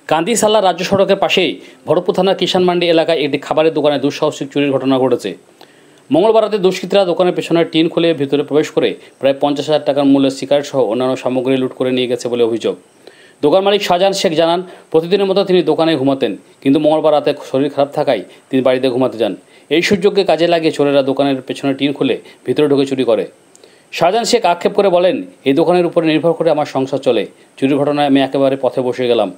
কান্দিসাল্লা রাজ্য সড়কের পাশেই ভরতপুর থানার কিষান মান্ডি এলাকায় একটি খাবারের দোকানে দুঃসাহসিক চুরির ঘটনা ঘটেছে। মঙ্গলবার রাতে দুষ্কৃতীরা দোকানের পেছনের টিন খুলে ভিতরে প্রবেশ করে প্রায় 50,000 টাকার মূল্যের সিগারেট সহ অন্যান্য সামগ্রী লুট করে নিয়ে গেছে বলে অভিযোগ। দোকান মালিক শাহজাহান শেখ জানান, প্রতিদিনের মতো তিনি দোকানে ঘুমাতেন, কিন্তু মঙ্গলবার রাতে শরীর খারাপ থাকায় তিনি বাড়িতে ঘুমাতে যান। এই সুযোগকে কাজে লাগিয়ে চোরেরা দোকানের পেছনে টিন খুলে ভিতরে ঢুকে চুরি করে। শাহজাহান শেখ আক্ষেপ করে বলেন, এই দোকানের উপরে নির্ভর করে আমার সংসার চলে। চুরির ঘটনায় আমি একেবারে পথে বসে গেলাম।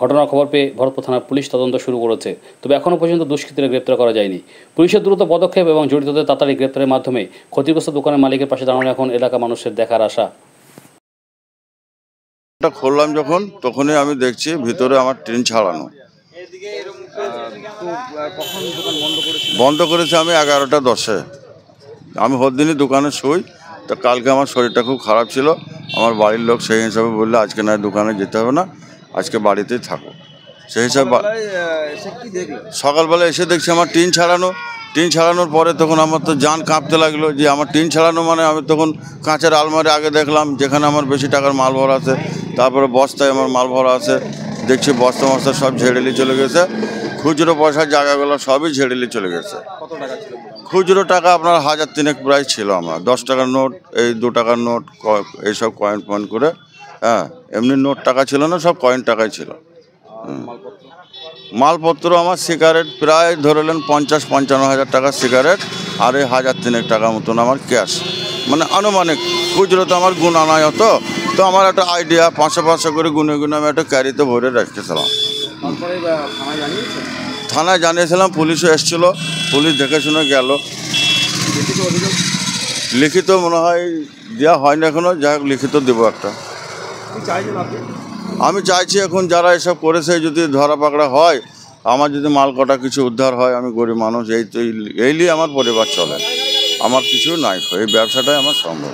ঘটনার খবর পেয়ে ভরতপুর থানার পুলিশ তদন্ত শুরু করেছে, তবে এখনও পর্যন্ত দুষ্কৃতীরা গ্রেপ্তার করা যায়নি। পুলিশের দ্রুত পদক্ষেপ এবং জড়িতদের তাড়াতাড়ি গ্রেপ্তারের মাধ্যমে ক্ষতিগ্রস্ত দোকানের মালিকের পাশে দাঁড়ানো এখন এলাকা মানুষের দেখার আশা। খুললাম যখন, তখনই আমি দেখছি ভিতরে আমার টিন ছাড়ানো। বন্ধ করেছি আমি 11টা 10-এ। আমি হরদিনই দোকানে শুই, তো কালকে আমার শরীরটা খুব খারাপ ছিল। আমার বাড়ির লোক সেই হিসাবে বললে আজকে না দোকানে যেতে হবে না, আজকে বাড়িতেই থাকো। সেই হিসাবে সকালবেলা এসে দেখছি আমার টিন ছাড়ানো। টিন ছাড়ানোর পরে তখন আমার তো জান কাঁপতে লাগলো যে আমার টিন ছাড়ানো মানে। আমি তখন কাঁচের আলমারি আগে দেখলাম যেখানে আমার বেশি টাকার মাল ভরা আছে, তারপরে বস্তায় আমার মাল ভরা আছে। দেখছি বস্তা মস্তা সব ঝেড়েলি চলে গেছে, খুচরো পয়সার জায়গাগুলো সবই ঝেড়েলি চলে গেছে। খুচরো টাকা আপনার 1,000 প্রায় ছিল। আমার 10 টাকার নোট, এই 2 টাকার নোট, এইসব কয়েন পয়েন্ট করে, হ্যাঁ, এমনি নোট টাকা ছিল না, সব কয়েন টাকাই ছিল। মালপত্র আমার সিগারেট প্রায় ধরলেন 50-55 হাজার টাকার সিগারেট, আর এই 1,000 টাকা মতন আমার ক্যাশ, মানে আনুমানিক। খুচরো তো আমার গুণা নয় অত, তো আমার একটা আইডিয়া 500 করে গুনে গুনে আমি একটা ক্যারিতে ভরে রেখেছিলাম। থানায় জানিয়েছিলাম, পুলিশও এসেছিলো, পুলিশ দেখে শুনে গেল। লিখিত মনে হয় দেওয়া হয়নি এখনো, যাই হোক লিখিত দেবো একটা। আমি চাইছি এখন যারা এসব করেছে যদি ধরা পাকড়া হয়, আমার যদি মাল কটা কিছু উদ্ধার হয়। আমি গরিব মানুষ, এই নিয়ে আমার পরিবার চলে, আমার কিছু নাই, এই ব্যবসাটাই আমার সম্ভব।